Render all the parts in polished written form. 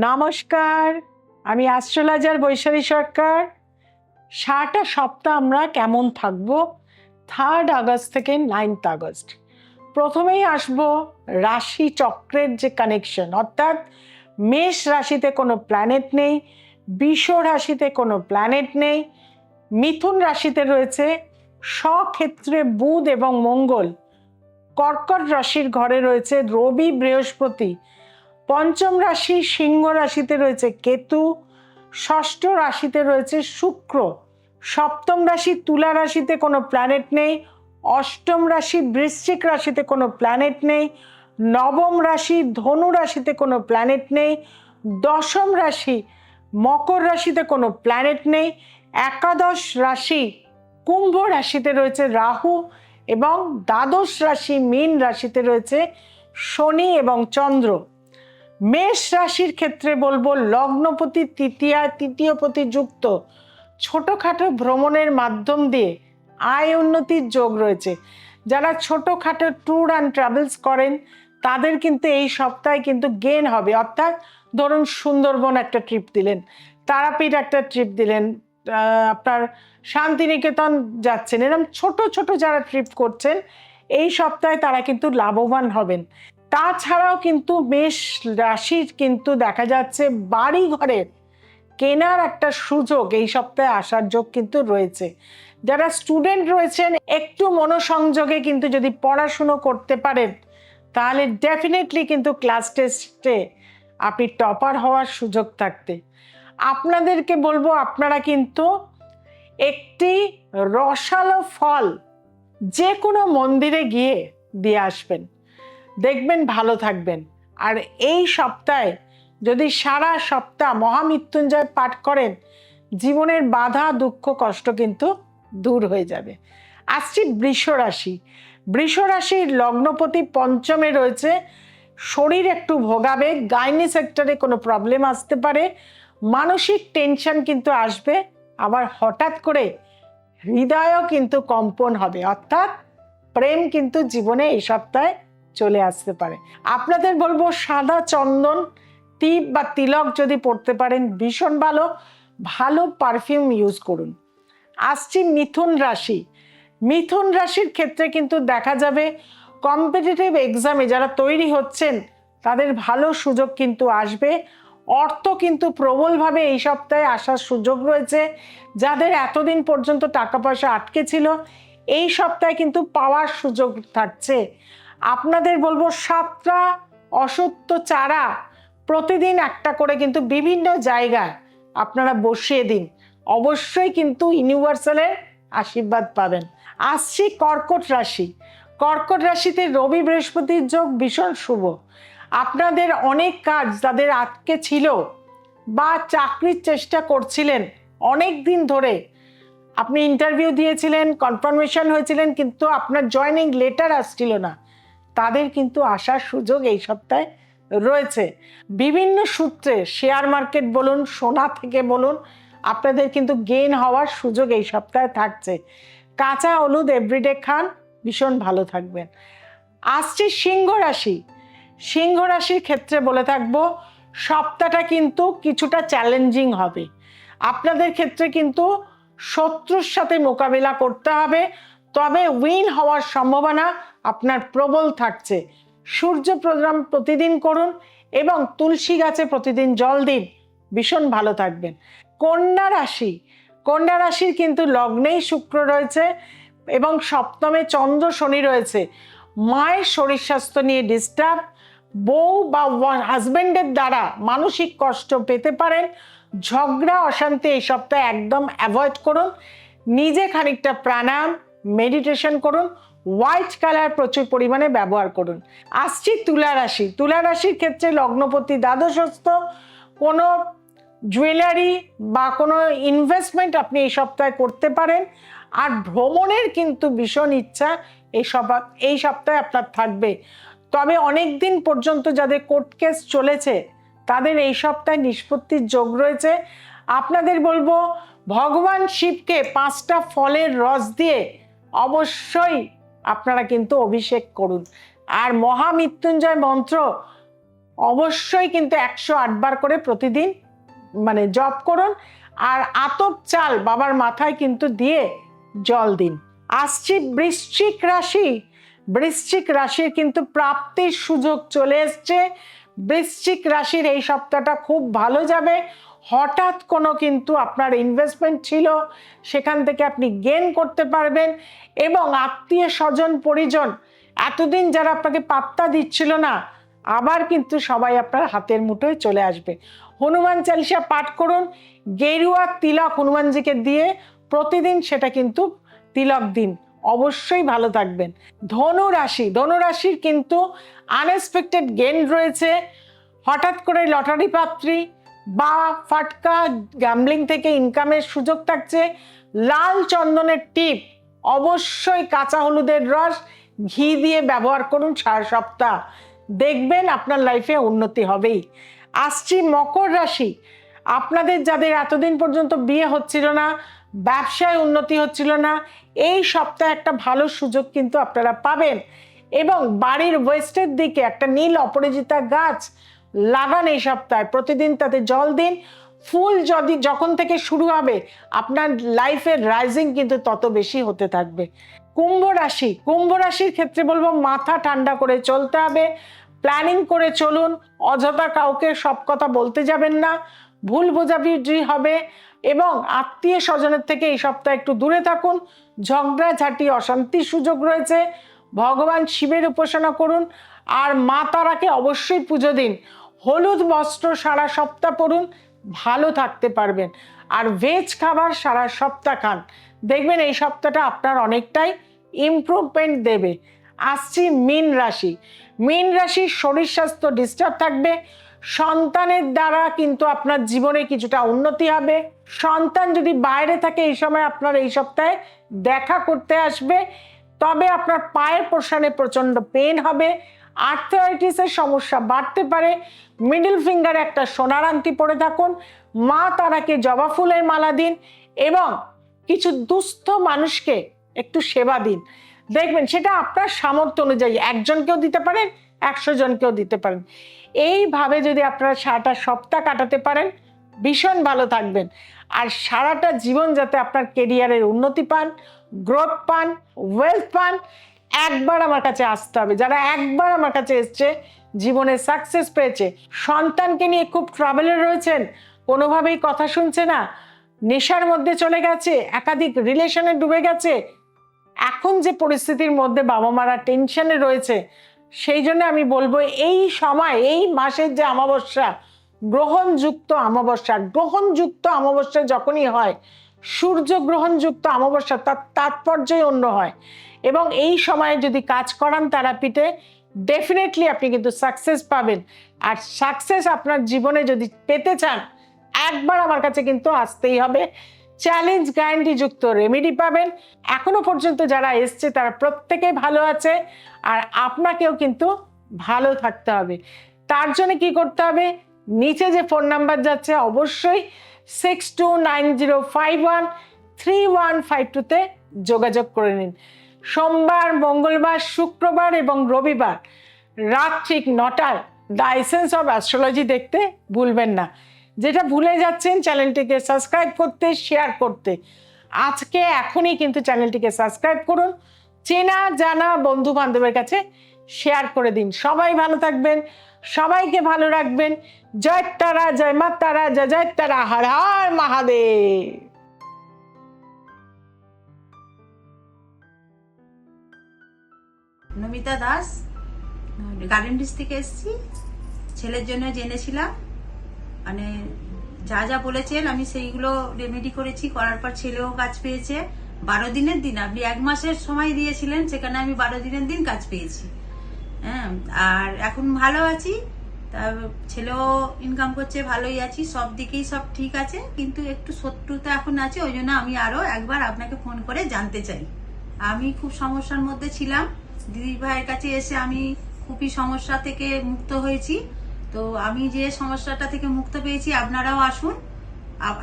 নমস্কার, আমি অ্যাস্ট্রোলজার বৈশালী সরকার। সারাটা সপ্তাহ আমরা কেমন থাকবো 3rd আগস্ট থেকে 9th আগস্ট। প্রথমেই আসবো রাশি চক্রের যে কানেকশন, অর্থাৎ মেষ রাশিতে কোনো প্ল্যানেট নেই, বৃষ রাশিতে কোনো প্ল্যানেট নেই, মিথুন রাশিতে রয়েছে স্বক্ষেত্রে বুধ এবং মঙ্গল, কর্কট রাশির ঘরে রয়েছে রবি বৃহস্পতি, পঞ্চম রাশি সিংহ রাশিতে রয়েছে কেতু, ষষ্ঠ রাশিতে রয়েছে শুক্র, সপ্তম রাশি তুলা রাশিতে কোনো প্ল্যানেট নেই, অষ্টম রাশি বৃশ্চিক রাশিতে কোনো প্ল্যানেট নেই, নবম রাশি ধনু রাশিতে কোনো প্ল্যানেট নেই, দশম রাশি মকর রাশিতে কোনো প্ল্যানেট নেই, একাদশ রাশি কুম্ভ রাশিতে রয়েছে রাহু এবং দ্বাদশ রাশি মীন রাশিতে রয়েছে শনি এবং চন্দ্র। মেষ রাশির ক্ষেত্রে বলবো লগ্নপতি তৃতীয়পতি যুক্ত ছোটোখাটো ভ্রমণের মাধ্যম দিয়ে আয় উন্নতির যোগ রয়েছে। যারা ছোটোখাটো ট্যুর অ্যান্ড ট্রাভেলস করেন তাদের কিন্তু এই সপ্তাহে কিন্তু গেন হবে। অর্থাৎ ধরুন সুন্দরবন একটা ট্রিপ দিলেন, তারাপীঠ একটা ট্রিপ দিলেন, আপনার শান্তিনিকেতন যাচ্ছেন, এরকম ছোট ছোট যারা ট্রিপ করছেন এই সপ্তাহে তারা কিন্তু লাভবান হবেন। তাছাড়াও কিন্তু মেষ রাশির কিন্তু দেখা যাচ্ছে বাড়ি ঘরের কেনার একটা সুযোগ এই সপ্তাহে আসার যোগ কিন্তু রয়েছে। যারা স্টুডেন্ট রয়েছেন একটু মনোসংযোগে কিন্তু যদি পড়াশুনো করতে পারেন তাহলে ডেফিনেটলি কিন্তু ক্লাস টেস্টে আপনি টপার হওয়ার সুযোগ থাকতে। আপনাদেরকে বলবো আপনারা কিন্তু একটি রসালো ফল যে কোনো মন্দিরে গিয়ে দিয়ে আসবেন, দেখবেন ভালো থাকবেন। আর এই সপ্তাহে যদি সারা সপ্তাহ মহামৃত্যুঞ্জয় পাঠ করেন জীবনের বাধা দুঃখ কষ্ট কিন্তু দূর হয়ে যাবে। আসছি বৃষ রাশি। বৃষ রাশির লগ্নপতি পঞ্চমে রয়েছে, শরীর একটু ভোগাবে, গাইনি সেক্টরে কোনো প্রবলেম আসতে পারে, মানসিক টেনশন কিন্তু আসবে, আবার হঠাৎ করে হৃদয়ও কিন্তু কম্পন হবে, অর্থাৎ প্রেম কিন্তু জীবনে এই সপ্তাহে চলে আসতে পারে। আপনাদের বলবো সাদা চন্দন টিপ বা তিলক যদি পড়তে পারেন ভীষণ ভালো, ভালো পারফিউম ইউজ করুন। আসছি মিথুন রাশি। মিথুন রাশির ক্ষেত্রে কিন্তু দেখা যাবে কম্পিটিটিভ এক্সামে যারা তৈরি হচ্ছেন তাদের ভালো সুযোগ কিন্তু আসবে। অর্থ কিন্তু প্রবলভাবে এই সপ্তাহে আসার সুযোগ রয়েছে। যাদের এতদিন পর্যন্ত টাকা পয়সা আটকে ছিল এই সপ্তাহে কিন্তু পাওয়ার সুযোগ থাকছে। আপনাদের বলবো 7টা অশ্বত্থ চারা প্রতিদিন একটা করে কিন্তু বিভিন্ন জায়গায় আপনারা বসিয়ে দিন, অবশ্যই কিন্তু ইউনিভার্সালের আশীর্বাদ পাবেন। আসছি কর্কট রাশি। কর্কট রাশিতে রবি বৃহস্পতির যোগ ভীষণ শুভ। আপনাদের অনেক কাজ যাদের আটকে ছিল বা চাকরির চেষ্টা করছিলেন অনেক দিন ধরে, আপনি ইন্টারভিউ দিয়েছিলেন, কনফার্মেশন হয়েছিলেন কিন্তু আপনার জয়েনিং লেটার আসছিল না, তাদের কিন্তু আসার সুযোগ এই সপ্তাহে রয়েছে। বিভিন্ন সূত্রে শেয়ার মার্কেট বলুন, সোনা থেকে বলুন, আপনাদের কিন্তু গেইন হওয়ার সুযোগ এই সপ্তাহে থাকছে। কাঁচা হলুদ এভরিডে খান, ভীষণ ভালো থাকবেন। আসছে সিংহ রাশি। সিংহ রাশির ক্ষেত্রে বলে থাকবো সপ্তাহটা কিন্তু কিছুটা চ্যালেঞ্জিং হবে। আপনাদের ক্ষেত্রে কিন্তু শত্রুর সাথে মোকাবিলা করতে হবে, তবে উইন হওয়ার সম্ভাবনা আপনার প্রবল থাকছে। সূর্য প্রণাম প্রতিদিন করুন এবং তুলসী গাছে প্রতিদিন জল দিন, ভীষণ ভালো থাকবেন। কন্যা রাশি। কন্যা রাশির কিন্তু লগ্নেই শুক্র রয়েছে এবং সপ্তমে চন্দ্র শনি রয়েছে। মায়ের শরীর স্বাস্থ্য নিয়ে ডিস্টার্ব, বউ বা হাজবেন্ডের দ্বারা মানসিক কষ্ট পেতে পারেন, ঝগড়া অশান্তি এই সপ্তাহে একদম অ্যাভয়েড করুন। নিজে খানিকটা প্রাণায়াম মেডিটেশন করুন, হোয়াইট কালার প্রচুর পরিমাণে ব্যবহার করুন। আসছি তুলা রাশি। তুলা রাশির ক্ষেত্রে লগ্নপতি দ্বাদশস্থ, কোনো জুয়েলারি বা কোনো ইনভেস্টমেন্ট আপনি এই সপ্তাহে করতে পারেন। আর ভ্রমণের কিন্তু ভীষণ ইচ্ছা এই সপ্তাহে আপনার থাকবে। তবে অনেক দিন পর্যন্ত যাদের কোর্ট কেস চলেছে তাদের এই সপ্তাহে নিষ্পত্তির যোগ রয়েছে। আপনাদের বলবো ভগবান শিবকে 5টা ফলের রস দিয়ে অবশ্যই আপনারা কিন্তু অভিষেক করুন। আর মহামৃত্যুঞ্জয় মন্ত্র অবশ্যই কিন্তু 108 বার করে প্রতিদিন মানে জপ করুন। আর আতপ চাল বাবার মাথায় কিন্তু দিয়ে জল দিন। আসছি বৃশ্চিক রাশি। বৃশ্চিক রাশির কিন্তু প্রাপ্তির সুযোগ চলে এসছে। বৃশ্চিক রাশির এই সপ্তাহটা খুব ভালো যাবে। হঠাৎ কোনো কিন্তু আপনার ইনভেস্টমেন্ট ছিল, সেখান থেকে আপনি গেইন করতে পারবেন। এবং আত্মীয় স্বজন পরিজন এতদিন যারা আপনাকে পাত্তা দিচ্ছিল না, আবার কিন্তু সবাই আপনার হাতের মুঠোয় চলে আসবে। হনুমান চালিসা পাঠ করুন, গেরুয়া তিলক হনুমানজিকে দিয়ে প্রতিদিন সেটা কিন্তু তিলক দিন, অবশ্যই ভালো থাকবেন। ধনু রাশি। ধনু রাশির কিন্তু আনএক্সপেক্টেড গেইন রয়েছে। হঠাৎ করে লটারি প্রাপ্তি বা ফাটকা গ্যাম্বলিং থেকে ইনকামের সুযোগ থাকছে। লাল চন্দনের টিপ, অবশ্যই কাঁচা হলুদের রস ঘি দিয়ে ব্যবহার করুন সারা সপ্তাহ, দেখবেন আপনার লাইফে উন্নতি হবেই। আসছি মকর রাশি। আপনাদের যাদের এতদিন পর্যন্ত বিয়ে হচ্ছিল না, ব্যবসায় উন্নতি হচ্ছিল না, এই সপ্তাহে একটা ভালো সুযোগ কিন্তু আপনারা পাবেন। এবং বাড়ির ওয়েস্টের দিকে একটা নীল অপরাজিতা গাছ লাগান এই সপ্তাহে, প্রতিদিন তাতে জল দিন। ফুল যখন থেকে শুরু হবে আপনার লাইফের রাইজিং কিন্তু তত বেশি হতে থাকবে। কুম্ভ রাশি। কুম্ভ রাশির ক্ষেত্রে বলবো মাথা ঠান্ডা করে চলতে হবে, প্ল্যানিং করে চলুন, অযথা কাউকে সব কথা বলতে যাবেন না, ভুল বোঝাবুঝি হবে। এবং আত্মীয় স্বজনের থেকে এই সপ্তাহে একটু দূরে থাকুন। ঝগড়াঝাটি অশান্তির সুযোগ রয়েছে। ভগবান শিবের উপাসনা করুন আর মা তারাকে অবশ্যই পুজো দিন। হলুদ বস্ত্র সারা সপ্তাহ পরুন, ভালো থাকতে পারবেন। আর ভেজ খাবার সারা সপ্তাহ খান, দেখবেন এই সপ্তাহটা আপনার অনেকটাই ইমপ্রুভমেন্ট দেবে। আসছি মীন রাশি। মীন রাশির শরীর স্বাস্থ্য ডিস্টার্ব থাকবে। সন্তানের দ্বারা কিন্তু আপনার জীবনে কিছুটা উন্নতি হবে। সন্তান যদি বাইরে থাকে এই সময় আপনার এই সপ্তাহে দেখা করতে আসবে, তবে আপনার পায়ের পোর্শনে প্রচন্ড পেন হবে। আর্থ্রাইটিসের সমস্যা বাড়তে পারে। মিডল ফিঙ্গারে একটা সোনার আংটি পরে থাকুন। মা তারাকে জবা ফুলের মালা দিন এবং কিছু দুস্থ মানুষকে একটু সেবা দিন, দেখবেন সেটা আপনার সামর্থ্য অনুযায়ী, একজনকেও দিতে পারেন, 100 জনকেও দিতে পারেন। এইভাবে যদি আপনারা সারাটা সপ্তাহ কাটাতে পারেন, ভীষণ ভালো থাকবেন। আর সারাটা জীবন যাতে আপনার কেরিয়ারের উন্নতি পান, গ্রোথ পান, ওয়েলথ পান, একবার আমার কাছে আসতে হবে। যারা একবার আমার কাছে এসছে, জীবনে সাকসেস পেয়েছে, সন্তানকে নিয়ে খুব ট্রাভেলে রয়েছেন, কোনোভাবেই কথা শুনছে না, নেশার মধ্যে চলে গেছে, একাধিক রিলেশনে ডুবে গেছে, এখন যে পরিস্থিতির মধ্যে বাবা মারা টেনশনে রয়েছে, সেই জন্য আমি বলবো এই সময়, এই মাসের যে অমাবস্যা, গ্রহণযুক্ত অমাবস্যা, গ্রহণযুক্ত অমাবস্যা যখনই হয়, সূর্য গ্রহণযুক্ত অমাবস্যা, তার তাৎপর্যই অন্য হয়। এবং এই সময়ে যদি কাজ করান তারাপীঠে, ডেফিনেটলি আপনি কিন্তু সাকসেস পাবেন। আর সাকসেস আপনার জীবনে যদি পেতে চান, একবার আমার কাছে কিন্তু আসতেই হবে। চ্যালেঞ্জ গ্যারান্টি যুক্ত রেমেডি পাবেন। এখনো পর্যন্ত যারা এসছে তারা প্রত্যেকেই ভালো আছে, আর আপনাকেও কিন্তু ভালো থাকতে হবে। তার জন্য কি করতে হবে, নিচে যে ফোন নাম্বার যাচ্ছে অবশ্যই 6290513152-তে যোগাযোগ করে নিন। সোমবার, মঙ্গলবার, শুক্রবার এবং রবিবার রাত ঠিক 9টায় দ্য এসেন্স অফ অ্যাস্ট্রোলজি দেখতে ভুলবেন না। যেটা ভুলে যাচ্ছেন চ্যানেলটিকে সাবস্ক্রাইব করতে, শেয়ার করতে, আজকে এখনই কিন্তু চ্যানেলটিকে সাবস্ক্রাইব করুন, চেনা জানা বন্ধু বান্ধবের কাছে শেয়ার করে দিন। সবাই ভালো থাকবেন, সবাইকে ভালো রাখবেন। জয় তারা, জয় মা তারা, জয় জয় তারা, হর হর মহাদেব। নমিতা দাস, গার্ডেন ডিস্ট্রিক্ট থেকে এসেছি। ছেলের জন্য জেনেছিলাম, মানে যা যা বলেছেন আমি সেইগুলো রেমেডি করেছি, করার পর ছেলেও কাজ পেয়েছে। 12 দিনের দিন, আপনি 1 মাসের সময় দিয়েছিলেন, সেখানে আমি 12 দিনের দিন কাজ পেয়েছি। হ্যাঁ, আর এখন ভালো আছি। তা ছেলেও ইনকাম করছে, ভালোই আছি, সব দিকেই সব ঠিক আছে, কিন্তু একটু শত্রুতা এখন আছে। ওই জন্য আমি আরো একবার আপনাকে ফোন করে জানতে চাই। আমি খুব সমস্যার মধ্যে ছিলাম, দিদি ভাইয়ের কাছে এসে আমি খুবই সমস্যা থেকে মুক্ত হয়েছি। তো আমি যে সমস্যাটা থেকে মুক্ত পেয়েছি, আপনারাও আসুন।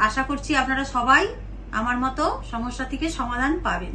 আশা করছি আপনারা সবাই আমার মতো সমস্যা থেকে সমাধান পাবেন।